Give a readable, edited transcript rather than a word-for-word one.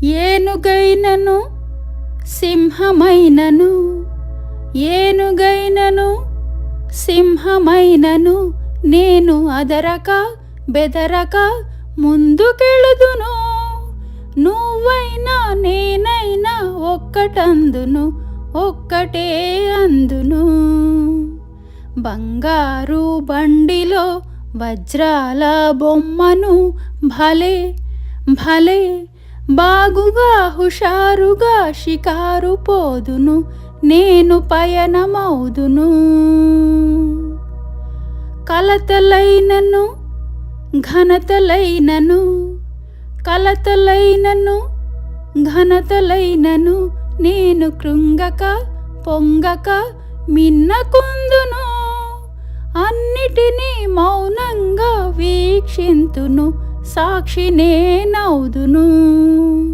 ఏనుగైనను సింహమైనను, ఏనుగైనను సింహమైనను నేను అదరక బెదరక ముందుకెళుదును. నువ్వైనా నేనైనా ఒక్కటందును, ఒక్కటే అందును. బంగారు బండిలో వజ్రాల బొమ్మను భలే భలే బాగుగా హుషారుగా షికారు పోదును, నేను పయనమౌదును. కలతలైనను ఘనతలైనను, కలతలైనను ఘనతలైనను నేను కృంగక పొంగక మిన్నకుందును. అన్నిటినీ మౌనంగా వీక్షింతును, సాక్షి నేనౌదును.